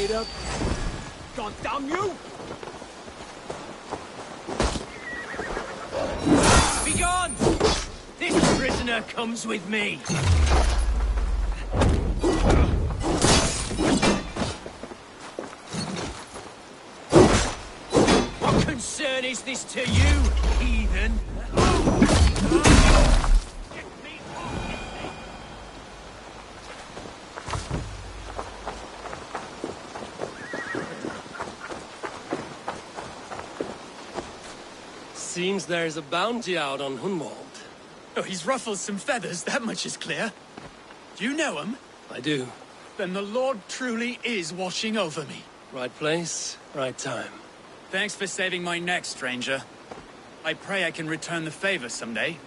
traitor! God damn you! Begone! This prisoner comes with me. What concern is this to you, heathen? Seems there's a bounty out on Hunwald. Oh, he's ruffled some feathers, that much is clear. Do you know him? I do. Then the Lord truly is watching over me. Right place, right time. Thanks for saving my neck, stranger. I pray I can return the favor someday.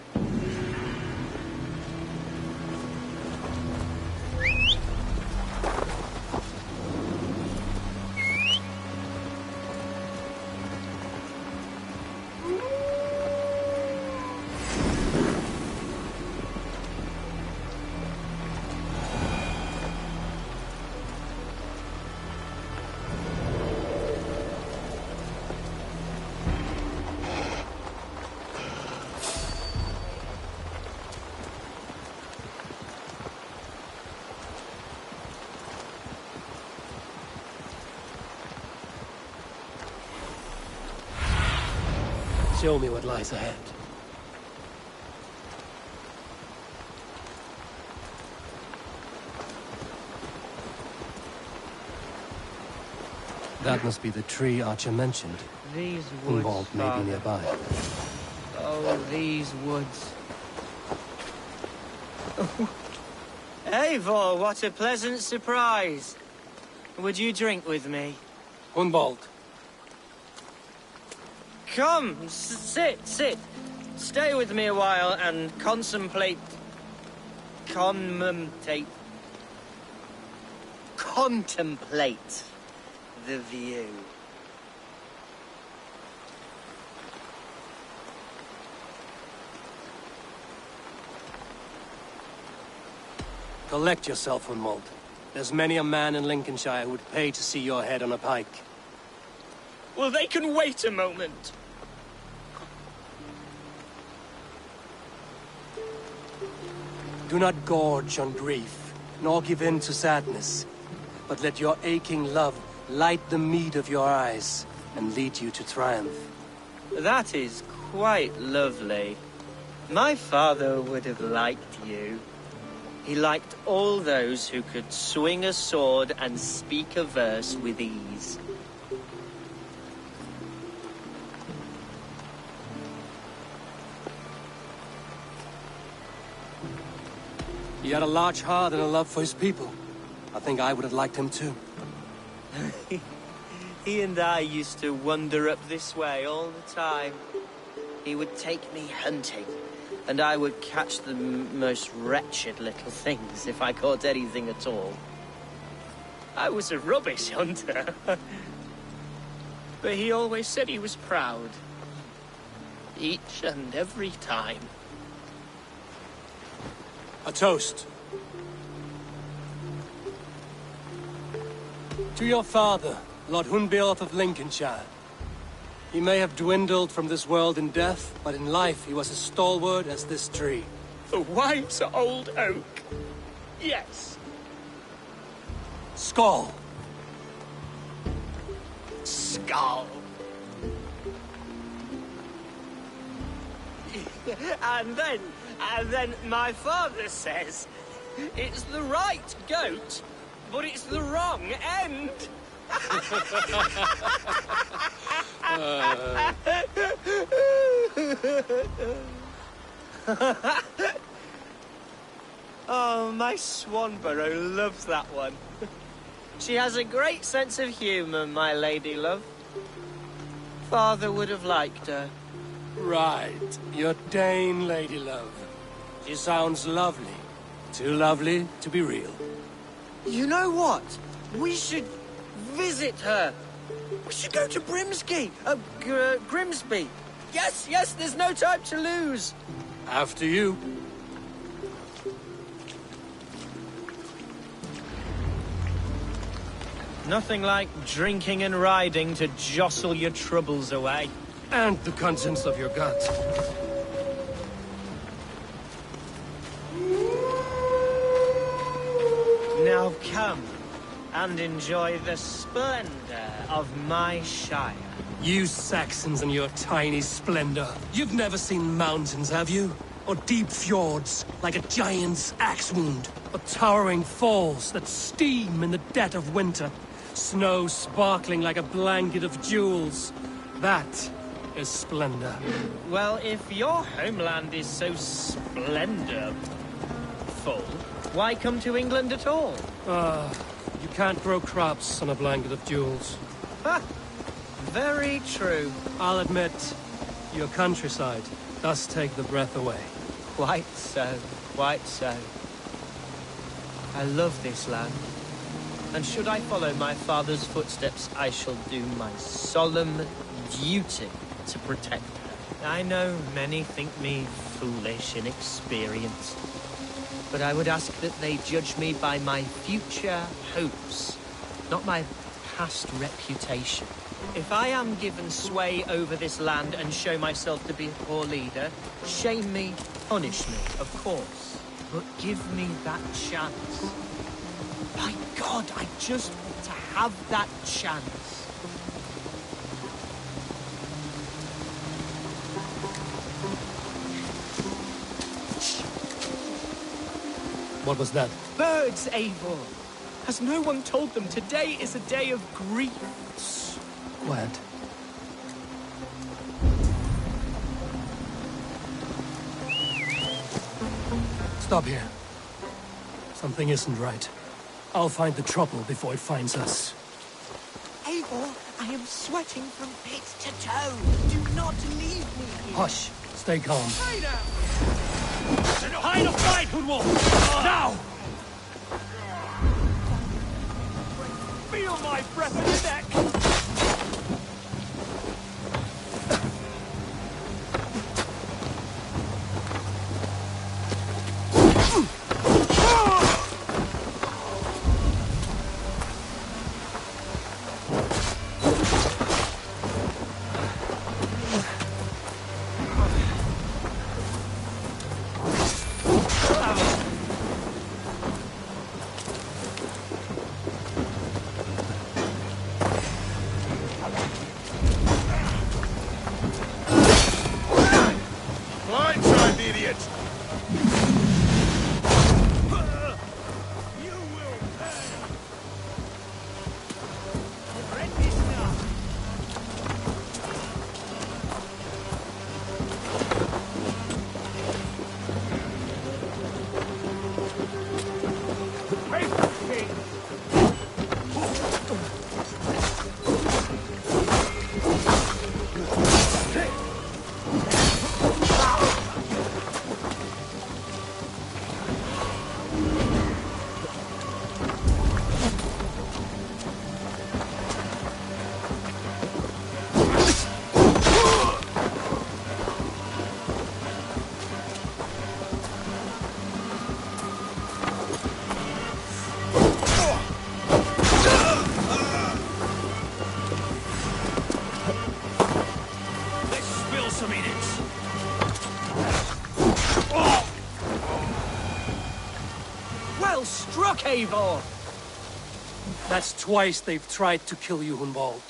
Show me what lies ahead. That must be the tree Archer mentioned. These woods, Hunwald may be nearby. Oh, these woods. Eivor, what a pleasant surprise. Would you drink with me? Hunwald. Come, sit. Stay with me a while and contemplate the view. Collect yourself, Hunwald. There's many a man in Lincolnshire who would pay to see your head on a pike. Well, they can wait a moment. Do not gorge on grief, nor give in to sadness, but let your aching love light the mead of your eyes and lead you to triumph. That is quite lovely. My father would have liked you. He liked all those who could swing a sword and speak a verse with ease. He had a large heart and a love for his people. I think I would have liked him too. He and I used to wander up this way all the time. He would take me hunting, and I would catch the most wretched little things if I caught anything at all. I was a rubbish hunter. But he always said he was proud. Each and every time. A toast. To your father, Lord Hunbeorth of Lincolnshire. He may have dwindled from this world in death, but in life he was as stalwart as this tree. The white old oak. Yes. Skull. Skull. And then my father says, it's the right goat, but it's the wrong end. Oh, my Swanborough loves that one. She has a great sense of humour, my lady love. Father would have liked her. Right. Your Dane lady love. She sounds lovely. Too lovely to be real. You know what? We should visit her. We should go to Grimsby. Yes, there's no time to lose. After you. nothing like drinking and riding to jostle your troubles away. And the contents of your gut. Now come and enjoy the splendor of my Shire. You Saxons and your tiny splendor. You've never seen mountains, have you? Or deep fjords, like a giant's axe wound. Or towering falls that steam in the dead of winter. Snow sparkling like a blanket of jewels. That is splendor. Well, if your homeland is so splendorful, why come to England at all? You can't grow crops on a blanket of jewels. Ha! Very true. I'll admit, your countryside does take the breath away. Quite so, quite so. I love this land. And should I follow my father's footsteps, I shall do my solemn duty to protect her. I know many think me foolish, inexperienced, but I would ask that they judge me by my future hopes, not my past reputation. If I am given sway over this land and show myself to be a poor leader, shame me, punish me, of course, but give me that chance. My God, I just want to have that chance. What was that? Birds, Eivor! Has no one told them today is a day of grief? Quiet. Stop here. Something isn't right. I'll find the trouble before it finds us. Eivor, I am sweating from head to toe. Do not leave me here. Hush. Stay calm. Hide or fight, Hunwald! Now! Feel my breath on your neck! Well struck, Eivor! That's twice they've tried to kill you, Hunwald.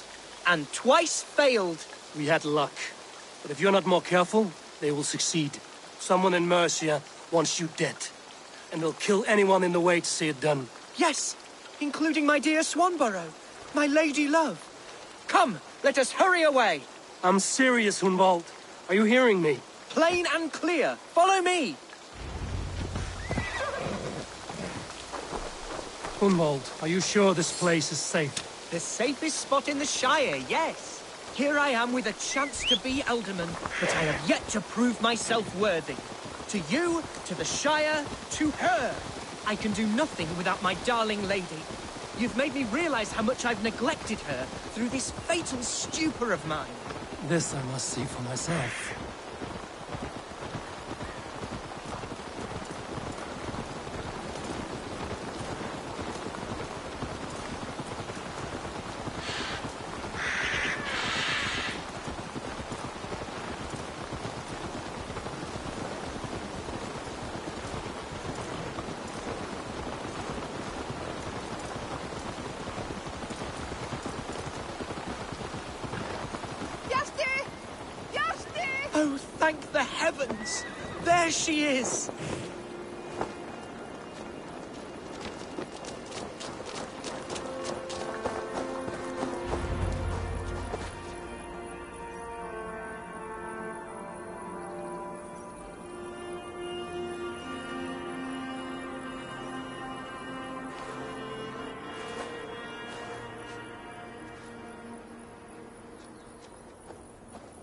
And twice failed. We had luck. But if you're not more careful, they will succeed. Someone in Mercia wants you dead. And they'll kill anyone in the way to see it done. Yes, including my dear Swanborough, my lady love. Come, let us hurry away. I'm serious, Hunwald. Are you hearing me? Plain and clear. Follow me. Hunwald, are you sure this place is safe? The safest spot in the Shire, yes. Here I am with a chance to be Alderman, but I have yet to prove myself worthy. To you, to the Shire, to her. I can do nothing without my darling lady. You've made me realize how much I've neglected her through this fatal stupor of mine. This I must see for myself. Oh, thank the heavens! There she is!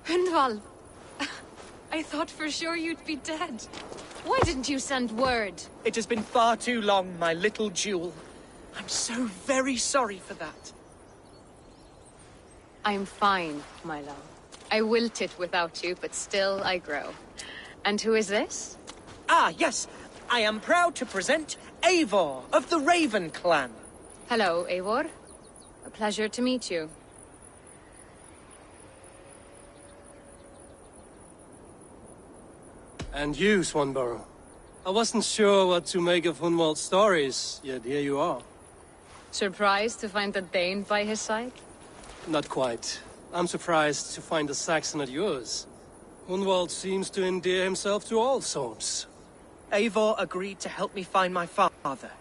Hundval! I thought for sure you'd be dead. Why didn't you send word? It has been far too long, my little jewel. I'm so very sorry for that. I'm fine, my love. I wilted without you, but still I grow. And who is this? Ah, yes. I am proud to present Eivor of the Raven clan. Hello, Eivor. A pleasure to meet you. And you, Swanborough. I wasn't sure what to make of Hunwald's stories, yet here you are. Surprised to find a Dane by his side? Not quite. I'm surprised to find a Saxon at yours. Hunwald seems to endear himself to all sorts. Eivor agreed to help me find my father.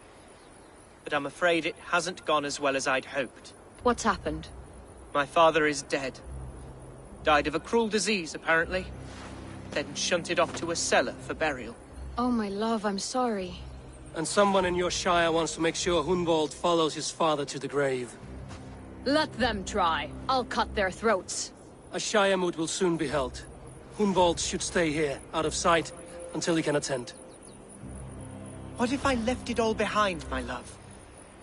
But I'm afraid it hasn't gone as well as I'd hoped. What's happened? My father is dead. Died of a cruel disease, apparently. Then shunted off to a cellar for burial. Oh, my love, I'm sorry. And someone in your shire wants to make sure Hunwald follows his father to the grave. Let them try. I'll cut their throats. A shire moot will soon be held. Hunwald should stay here, out of sight, until he can attend. What if I left it all behind, my love?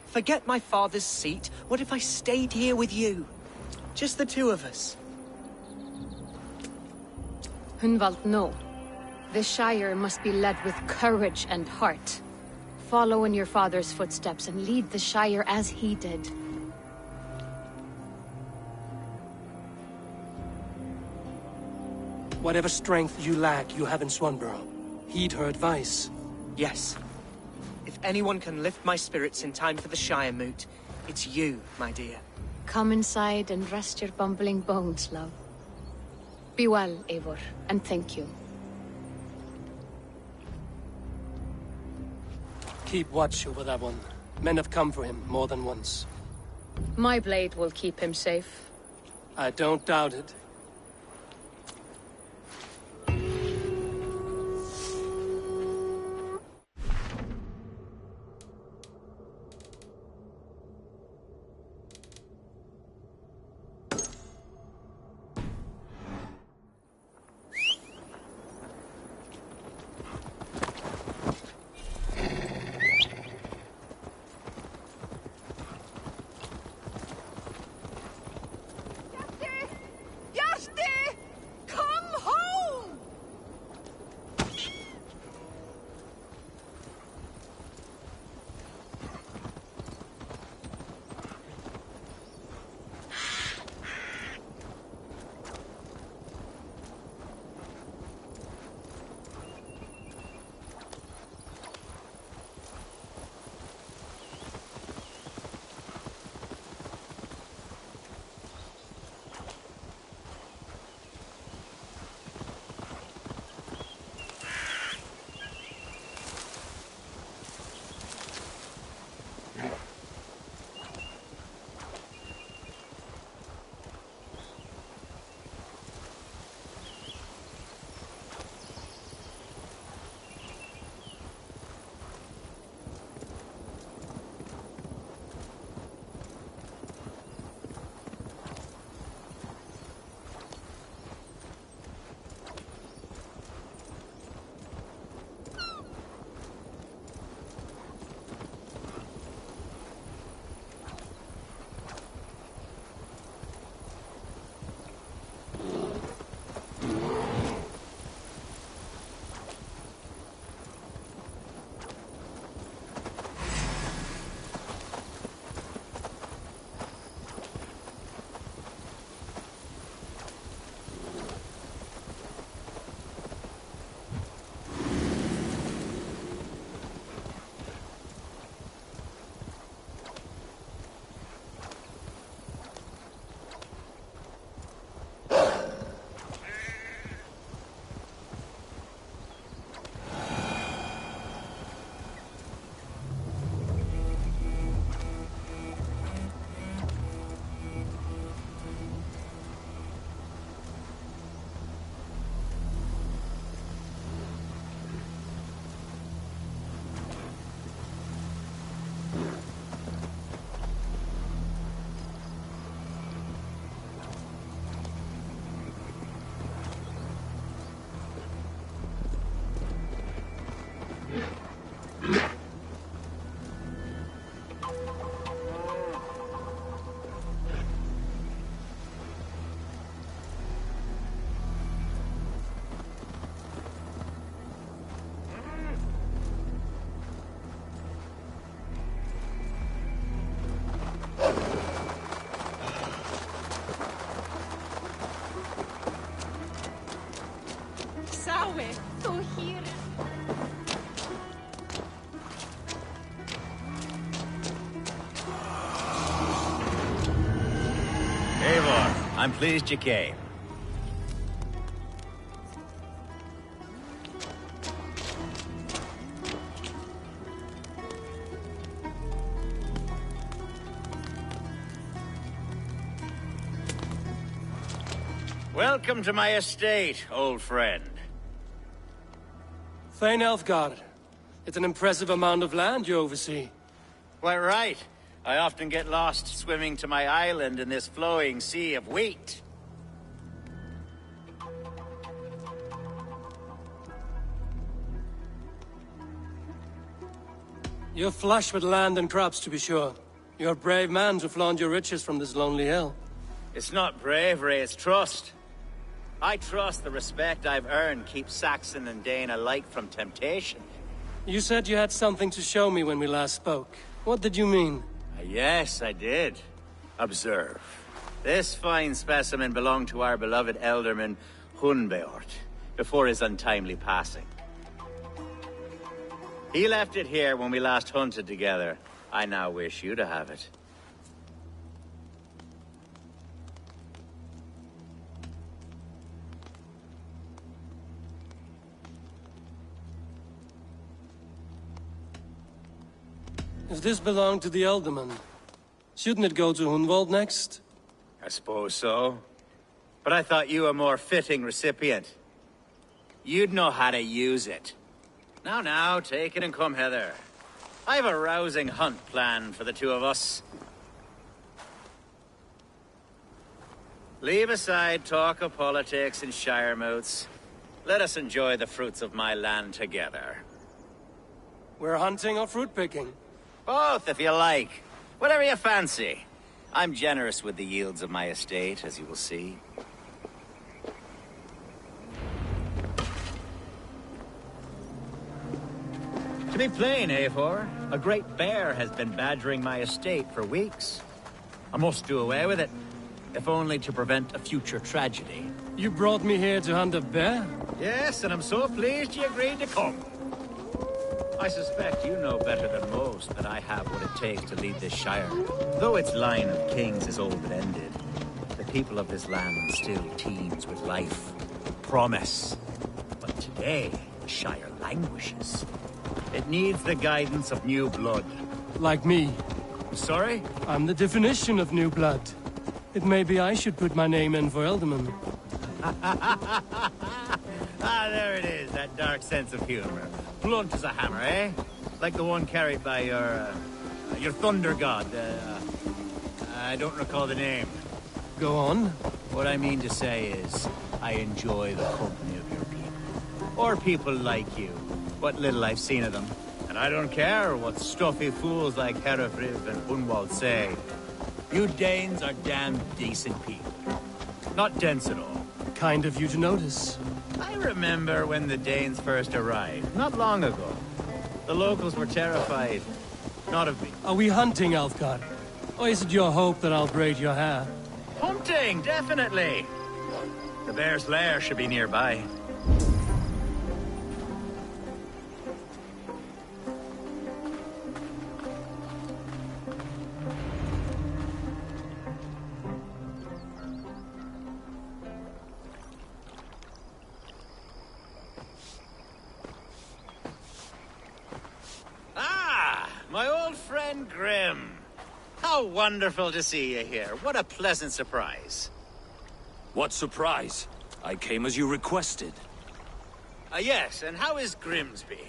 Forget my father's seat. What if I stayed here with you? Just the two of us. Hunwald, no. This Shire must be led with courage and heart. Follow in your father's footsteps and lead the Shire as he did. Whatever strength you lack, you have in Swanborough. Heed her advice. Yes. If anyone can lift my spirits in time for the Shire moot, it's you, my dear. Come inside and rest your bumbling bones, love. Be well, Eivor, and thank you. Keep watch over that one. Men have come for him more than once. My blade will keep him safe. I don't doubt it. Yawe, so here. Eivor, I'm pleased you came. Welcome to my estate, old friend. Thane Elfgard. It's an impressive amount of land you oversee. Quite right. I often get lost swimming to my island in this flowing sea of wheat. You're flush with land and crops, to be sure. You're a brave man to flaunt your riches from this lonely hill. It's not bravery, it's trust. I trust the respect I've earned keeps Saxon and Dane alike from temptation. You said you had something to show me when we last spoke. What did you mean? Yes, I did. Observe. This fine specimen belonged to our beloved elderman, Hunbeort, before his untimely passing. He left it here when we last hunted together. I now wish you to have it. If this belonged to the Elderman, shouldn't it go to Hunwald next? I suppose so. But I thought you a more fitting recipient. You'd know how to use it. Now, take it and come hither. I've a rousing hunt planned for the two of us. Leave aside talk of politics and shire moots. Let us enjoy the fruits of my land together. We're hunting or fruit picking? Both, if you like. Whatever you fancy. I'm generous with the yields of my estate, as you will see. To be plain, Eivor, a great bear has been badgering my estate for weeks. I must do away with it, if only to prevent a future tragedy. You brought me here to hunt a bear? Yes, and I'm so pleased you agreed to come. I suspect you know better than most that I have what it takes to lead this shire. Though its line of kings is old and ended, the people of this land still teems with life, promise. But today, the shire languishes. It needs the guidance of new blood. Like me. Sorry? I'm the definition of new blood. It may be I should put my name in for Elderman. Ah, there it is, that dark sense of humor. Blunt as a hammer, eh? Like the one carried by your thunder god. I don't recall the name. Go on. What I mean to say is, I enjoy the company of your people. Or people like you. What little I've seen of them. And I don't care what stuffy fools like Herefriv and Hunwald say. You Danes are damn decent people. Not dense at all. Kind of you to notice. I remember when the Danes first arrived, not long ago. The locals were terrified. Not of me. Are we hunting, Alfgard? Or is it your hope that I'll braid your hair? Hunting, definitely! The bear's lair should be nearby. My old friend Grim. How wonderful to see you here. What a pleasant surprise. What surprise? I came as you requested. Yes, and how is Grimsby?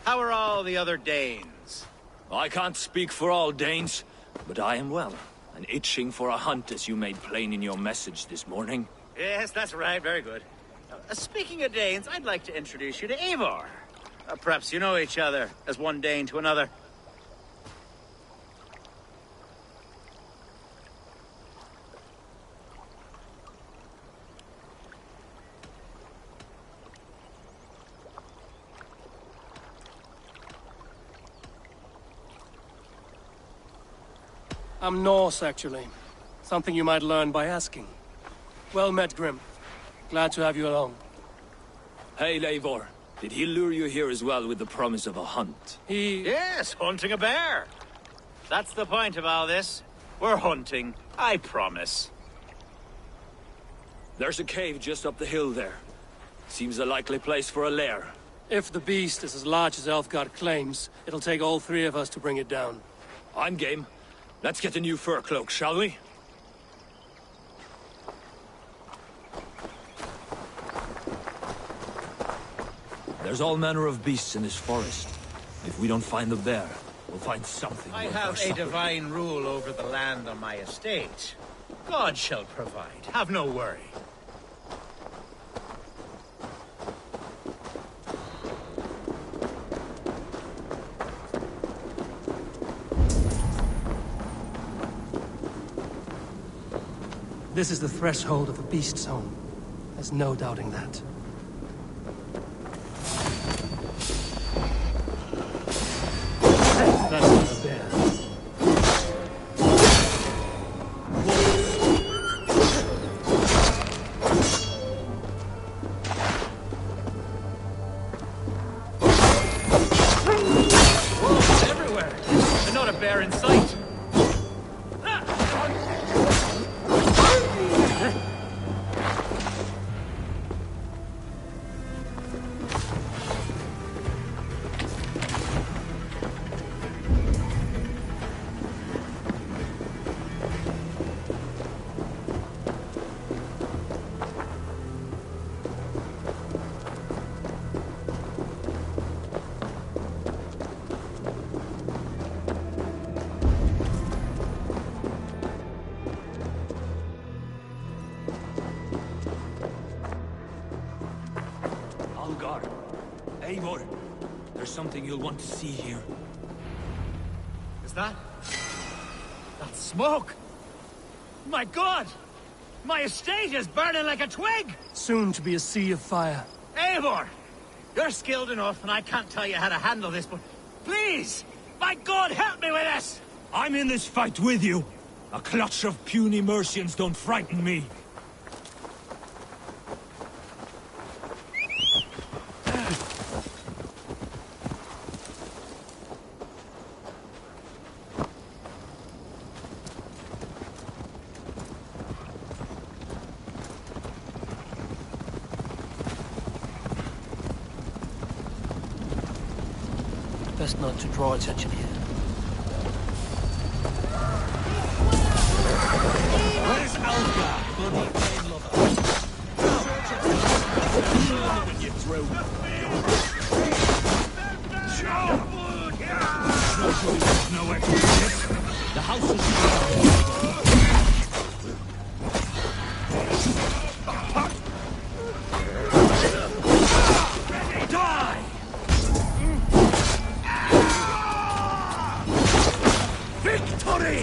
How are all the other Danes? I can't speak for all Danes, but I am well, and itching for a hunt as you made plain in your message this morning. Yes, that's right. Very good. Speaking of Danes, I'd like to introduce you to Eivor. Perhaps you know each other, as one Dane to another. I'm Norse, actually. Something you might learn by asking. Well met, Grim. Glad to have you along. Hey, Eivor. Did he lure you here as well with the promise of a hunt? Yes, hunting a bear. That's the point of all this. We're hunting, I promise. There's a cave just up the hill there. Seems a likely place for a lair. If the beast is as large as Elfgard claims, it'll take all three of us to bring it down. I'm game. Let's get a new fur cloak, shall we? There's all manner of beasts in this forest. If we don't find the bear, we'll find something. I worth our have a supper. divine rule over the land on my estate. God shall provide. Have no worry. This is the threshold of the beast's home. There's no doubting that. That's not a bear. Wolves everywhere, and not a bear in sight. Algar. Eivor. There's something you'll want to see here. Is that? That's smoke! My God! My estate is burning like a twig! Soon to be a sea of fire. Eivor! You're skilled enough, and I can't tell you how to handle this, but please! My God, help me with this! I'm in this fight with you. A clutch of puny Mercians don't frighten me. Best not to draw attention here. Where's Algar, bloody pain lover? When you throw. No exit. The house is die! Victory!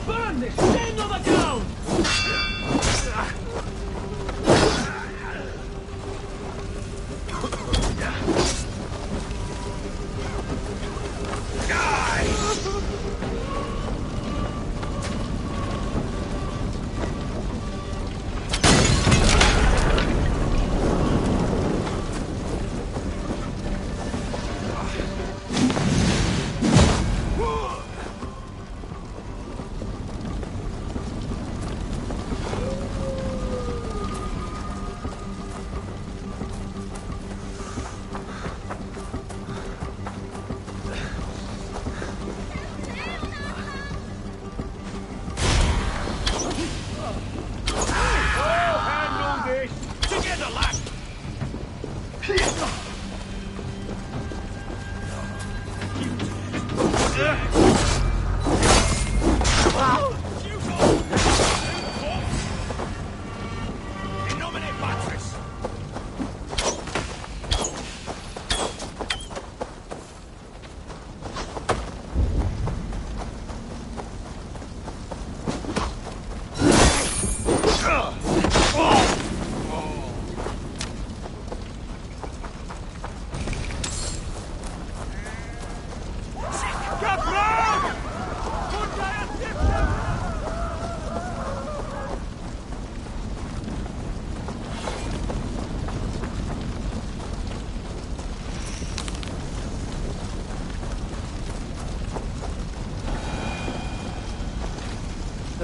Burn this thing on the ground!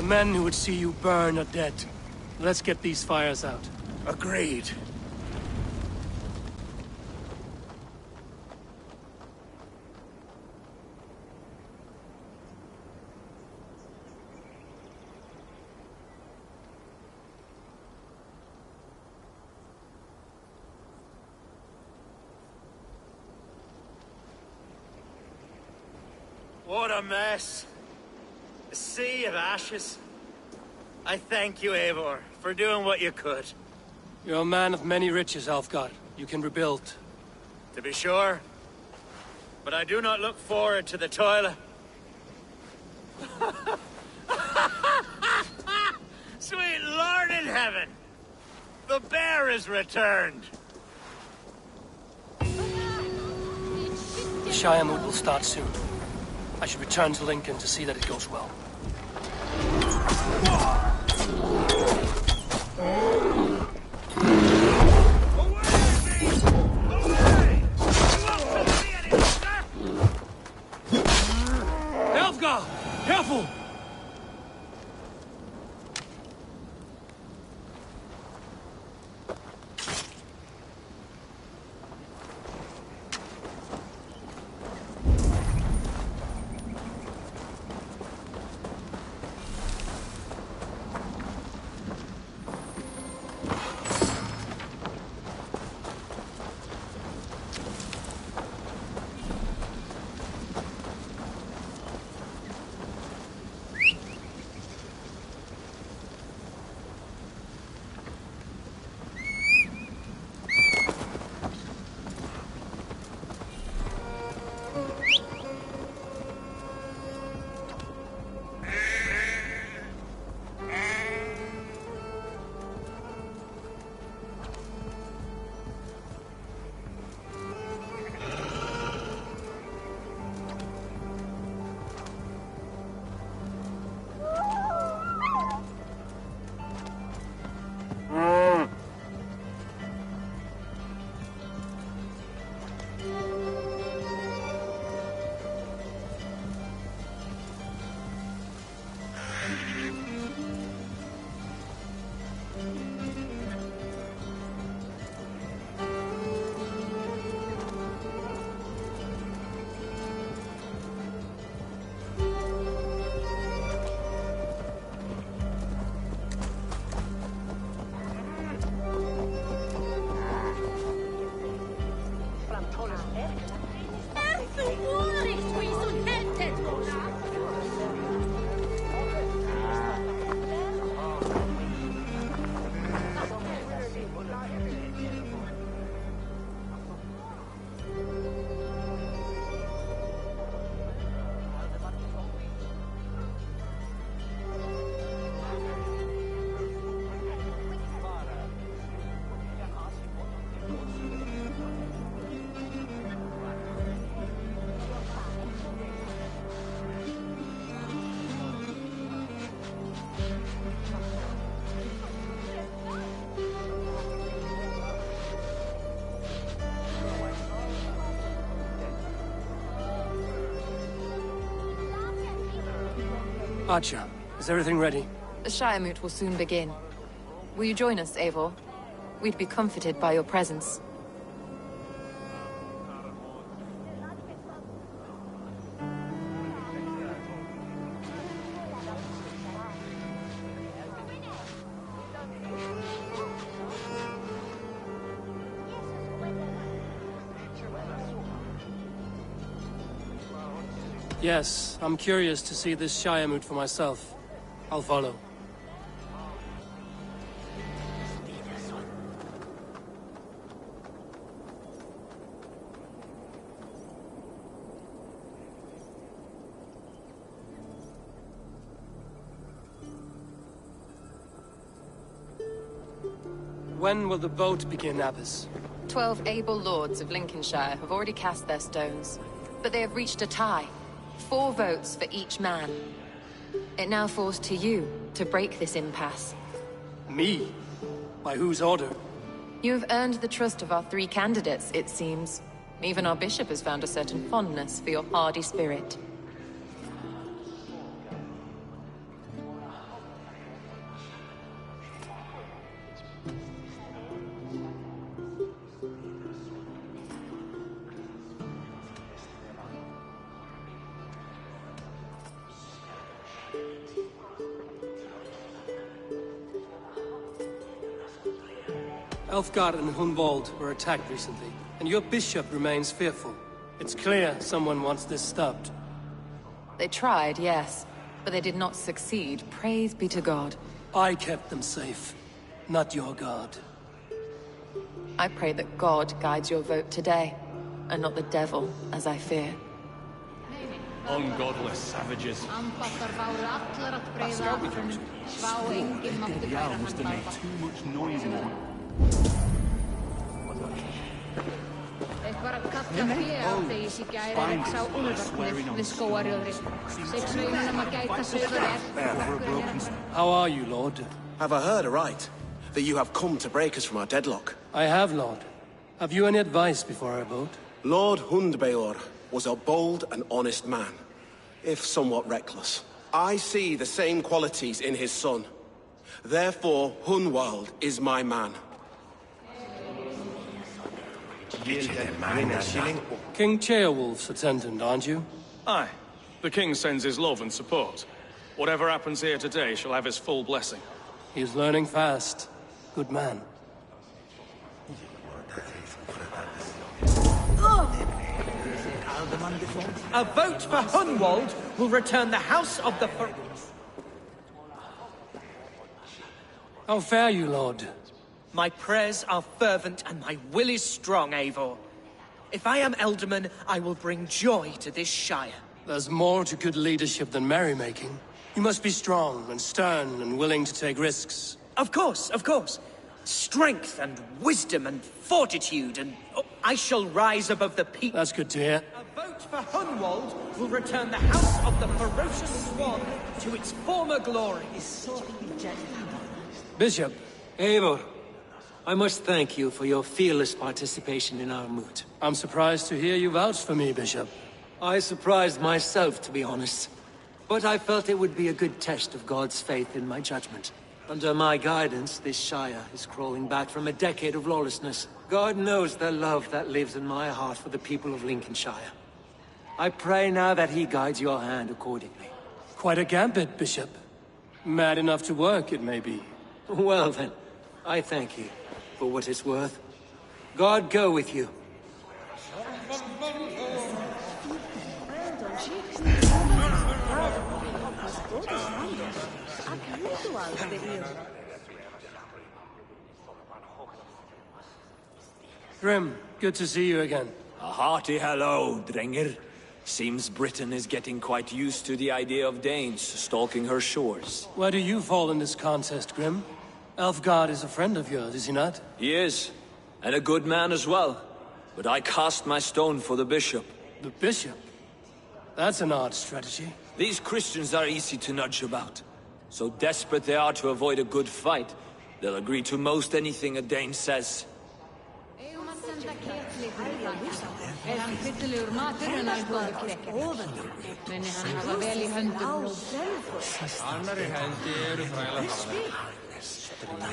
men who would see you burn are dead. Let's get these fires out. Agreed. What a mess. A sea of ashes. I thank you, Eivor, for doing what you could. You're a man of many riches, Alfgar. You can rebuild. To be sure. But I do not look forward to the toil. Sweet Lord in heaven! The bear is returned! The Shire mood will start soon. I should return to Lincoln to see that it goes well. Elfgar! Careful! Archer, is everything ready? The Shire Moot will soon begin. Will you join us, Eivor? We'd be comforted by your presence. Yes, I'm curious to see this Shire moot for myself. I'll follow. When will the vote begin, Abbess? 12 able lords of Lincolnshire have already cast their stones, but they have reached a tie. 4 votes for each man. It now falls to you to break this impasse. Me? By whose order? You have earned the trust of our 3 candidates, it seems. Even our bishop has found a certain fondness for your hardy spirit. Elfgard and Hunwald were attacked recently, and your bishop remains fearful. It's clear someone wants this stopped. They tried, yes, but they did not succeed. Praise be to God. I kept them safe, not your god. I pray that God guides your vote today, and not the devil, as I fear. Ungodless savages. How are you, Lord? Have I heard aright? That you have come to break us from our deadlock? I have, Lord. Have you any advice before I vote? Lord Hundbeor was a bold and honest man, if somewhat reckless. I see the same qualities in his son. Therefore, Hunwald is my man. King Ceolwulf's attendant, aren't you? Aye. The king sends his love and support. Whatever happens here today shall have his full blessing. He's learning fast. Good man. A vote for Hunwald will return the House of the How fare you, Lord? My prayers are fervent and my will is strong, Eivor. If I am Elderman, I will bring joy to this Shire. There's more to good leadership than merrymaking. You must be strong and stern and willing to take risks. Of course, of course. Strength and wisdom and fortitude and... Oh, I shall rise above the peak. That's good to hear. A vote for Hunwald will return the House of the Ferocious Swan to its former glory. Bishop. Eivor, I must thank you for your fearless participation in our moot. I'm surprised to hear you vouch for me, Bishop. I surprised myself, to be honest. But I felt it would be a good test of God's faith in my judgment. Under my guidance, this Shire is crawling back from a decade of lawlessness. God knows the love that lives in my heart for the people of Lincolnshire. I pray now that he guides your hand accordingly. Quite a gambit, Bishop. Mad enough to work, it may be. Well then, I thank you for what it's worth. God go with you. Grim, good to see you again. A hearty hello, Drenger. Seems Britain is getting quite used to the idea of Danes stalking her shores. Where do you fall in this contest, Grim? Elfgard is a friend of yours, is he not? He is, and a good man as well. But I cast my stone for the bishop. The bishop? That's an odd strategy. These Christians are easy to nudge about. So desperate they are to avoid a good fight, they'll agree to most anything a Dane says.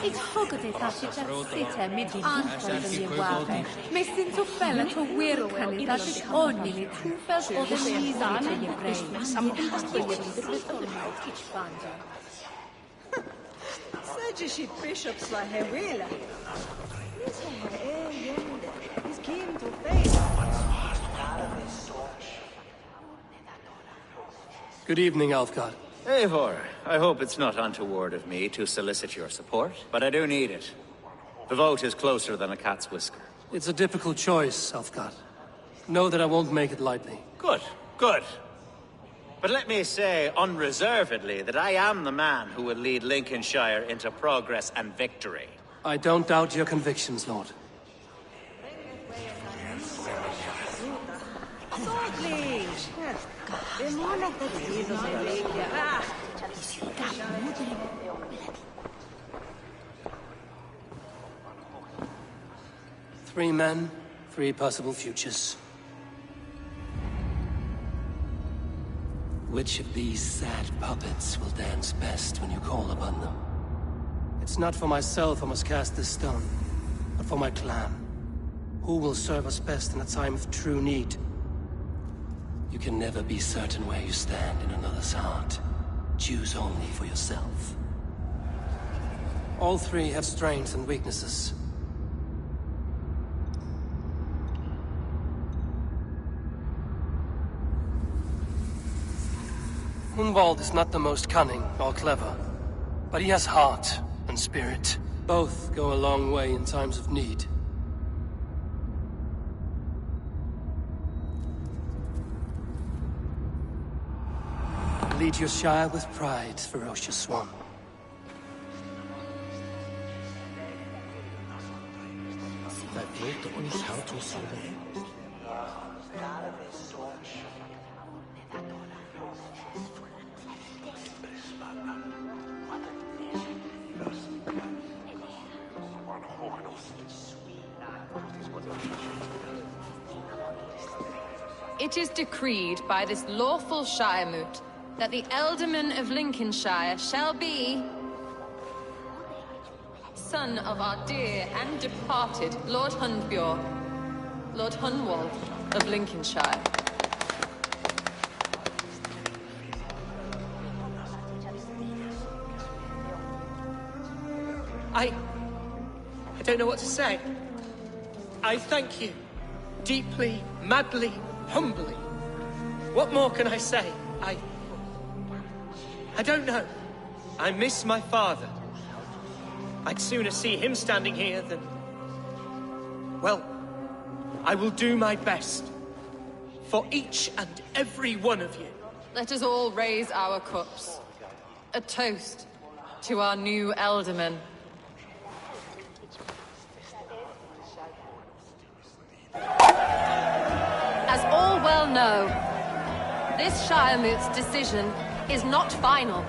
Ik hogged dat je dat zitten met aanvallen je wapen. Messin så fälla to werkali dat ik onnili tufels och det skizan je brei. Samtidigt Saji bishops la hewela. Is He's keen to face. Good evening, Elfgard. Eivor, I hope it's not untoward of me to solicit your support, but I do need it. The vote is closer than a cat's whisker. It's a difficult choice, Elfgard. Know that I won't make it lightly. Good, good. But let me say unreservedly that I am the man who will lead Lincolnshire into progress and victory. I don't doubt your convictions, Lord. Three men, three possible futures. Which of these sad puppets will dance best when you call upon them? It's not for myself I must cast this stone, but for my clan. Who will serve us best in a time of true need? You can never be certain where you stand in another's heart. Choose only for yourself. All three have strengths and weaknesses. Hunwald is not the most cunning or clever, but he has heart and spirit. Both go a long way in times of need. Lead your Shire with pride, ferocious one. It is decreed by this lawful Shire Moot that the Ealdorman of Lincolnshire shall be son of our dear and departed Lord Hundbjorn, Lord Hunwald of Lincolnshire. I don't know what to say. I thank you. Deeply, madly, humbly. What more can I say? I don't know. I miss my father. I'd sooner see him standing here than... Well, I will do my best. For each and every one of you. Let us all raise our cups. A toast to our new Ealdorman. As all well know, this Shire Moot's decision is not final,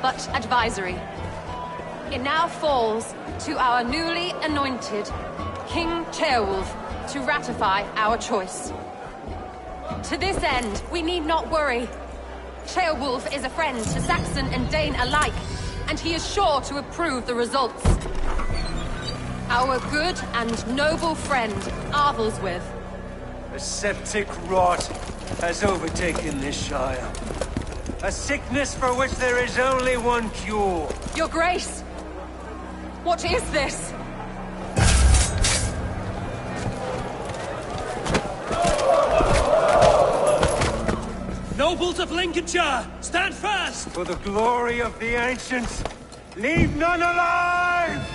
but advisory. It now falls to our newly anointed King Ceolwulf to ratify our choice. To this end, we need not worry. Ceolwulf is a friend to Saxon and Dane alike, and he is sure to approve the results. Our good and noble friend, Arthelswith. A septic rot has overtaken this Shire. A sickness for which there is only one cure. Your Grace! What is this? Nobles of Lincolnshire, stand fast! For the glory of the ancients, leave none alive!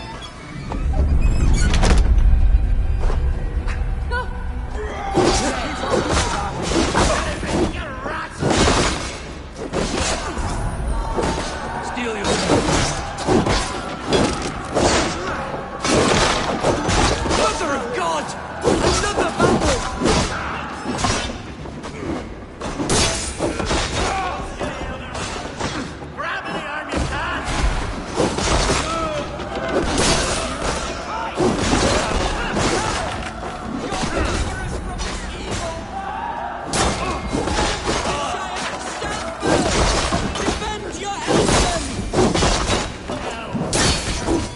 Steal your... Mother of God! Another battle! Grab any arm you can! Defend your Ealdorman!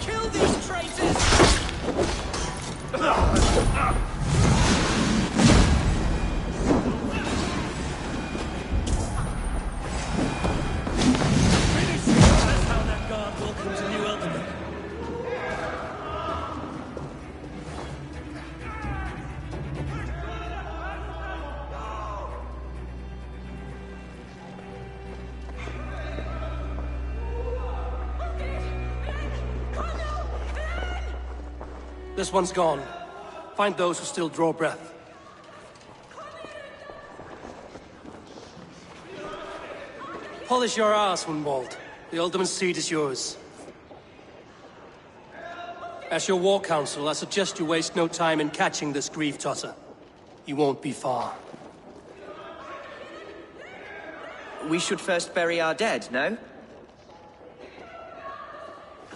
Kill these traitors! That's how that guard welcomes a new Ealdorman. This one's gone. Find those who still draw breath. Polish your ass, Hunwald. The Ealdorman's seat is yours. As your war council, I suggest you waste no time in catching this grief tosser. You won't be far. We should first bury our dead, no?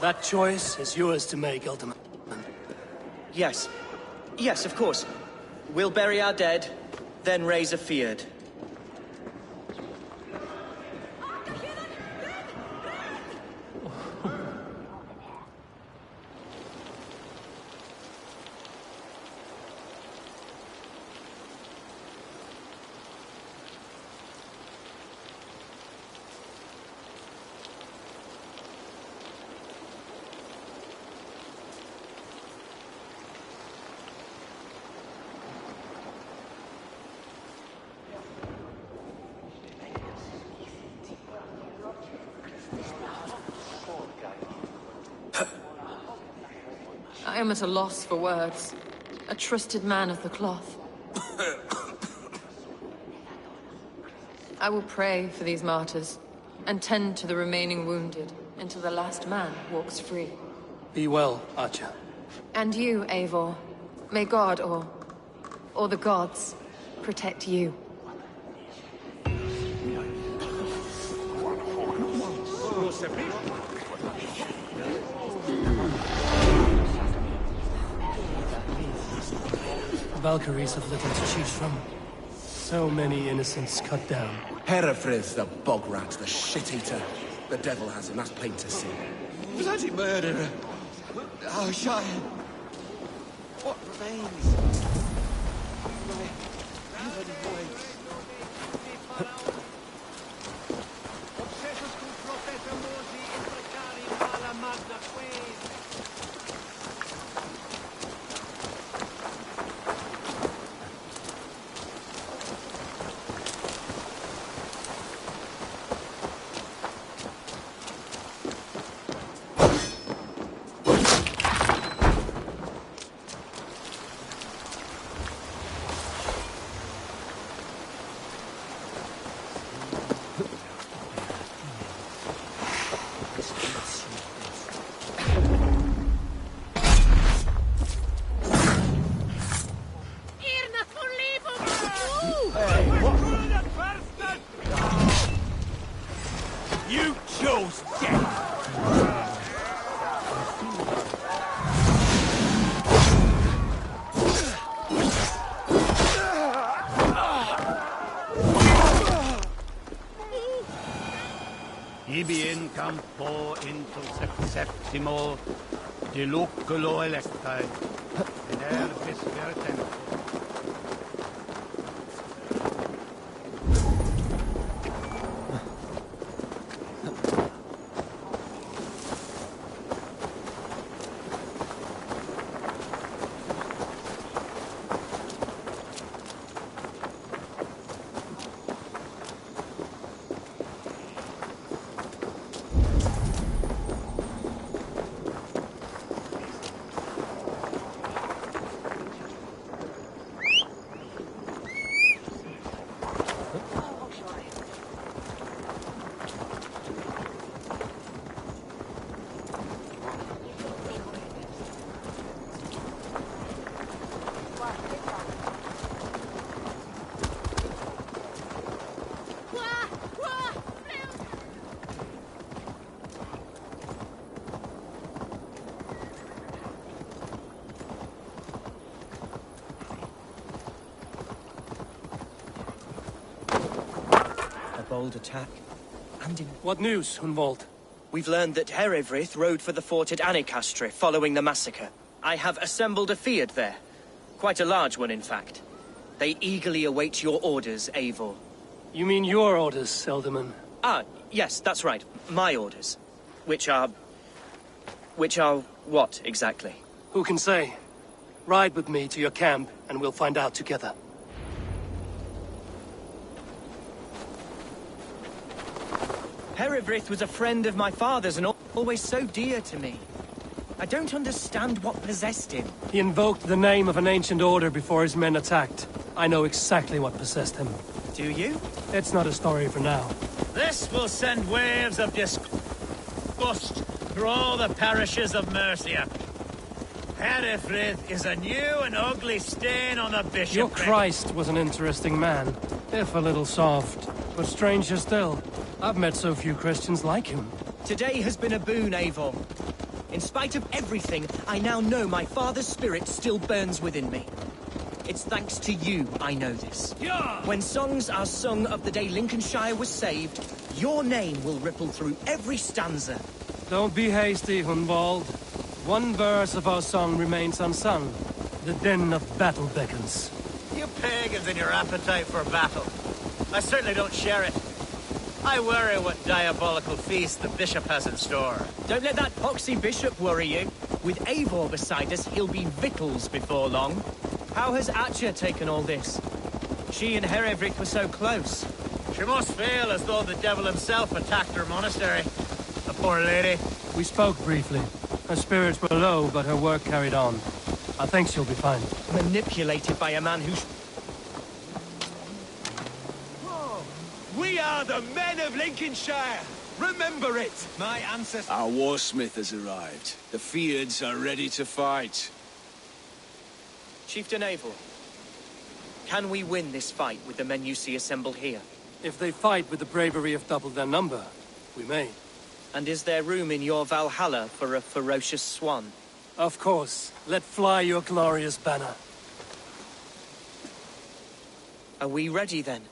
That choice is yours to make, Ealdorman. Yes. Yes, of course. We'll bury our dead, then raise a feard. am at a loss for words. A trusted man of the cloth. I will pray for these martyrs, and tend to the remaining wounded, until the last man walks free. Be well, Archer. And you, Eivor. May God, or the gods, protect you. Valkyries have little to choose from. So many innocents cut down. Herefrith, the bog rat, the shit-eater. The devil has him, that's plain to see. Bloody murderer! Our Shire! What remains? My heaven waits. You chose death! Ibi in campo into septimo diluculo electae, in ervis vertem. Bold attack. And in... What news, Hunwald? We've learned that Herefrith rode for the fort at Annikastre following the massacre. I have assembled a field there. Quite a large one, in fact. They eagerly await your orders, Eivor. You mean your orders, Elderman? Ah, yes, that's right. My orders. Which are what, exactly? Who can say? Ride with me to your camp, and we'll find out together. Herefrith was a friend of my father's and always so dear to me. I don't understand what possessed him. He invoked the name of an ancient order before his men attacked. I know exactly what possessed him. Do you? It's not a story for now. This will send waves of disgust through all the parishes of Mercia. Herefrith is a new and ugly stain on the bishopric. Your Christ was an interesting man, if a little soft. But stranger still, I've met so few Christians like him. Today has been a boon, Eivor. In spite of everything, I now know my father's spirit still burns within me. It's thanks to you I know this. Yeah. When songs are sung of the day Lincolnshire was saved, your name will ripple through every stanza. Don't be hasty, Hunwald. One verse of our song remains unsung. The din of battle beckons. You pagans and your appetite for battle. I certainly don't share it. I worry what diabolical feast the bishop has in store. Don't let that poxy bishop worry you. With Eivor beside us, he'll be victuals before long. How has Atcha taken all this? She and Herefrith were so close. She must feel as though the devil himself attacked her monastery. The poor lady. We spoke briefly. Her spirits were low, but her work carried on. I think she'll be fine. Manipulated by a man who's... We are the men of Lincolnshire! Remember it! My ancestors... Our warsmith has arrived. The Fyrds are ready to fight. Chieftain Eivor, can we win this fight with the men you see assembled here? If they fight with the bravery of double their number, we may. And is there room in your Valhalla for a ferocious swan? Of course. Let fly your glorious banner. Are we ready then?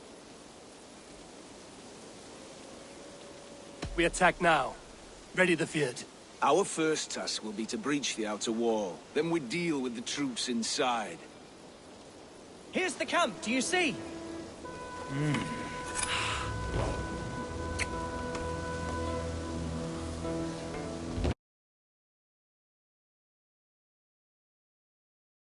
We attack now. Ready the Fyrd. Our first task will be to breach the outer wall. Then we deal with the troops inside. Here's the camp, do you see?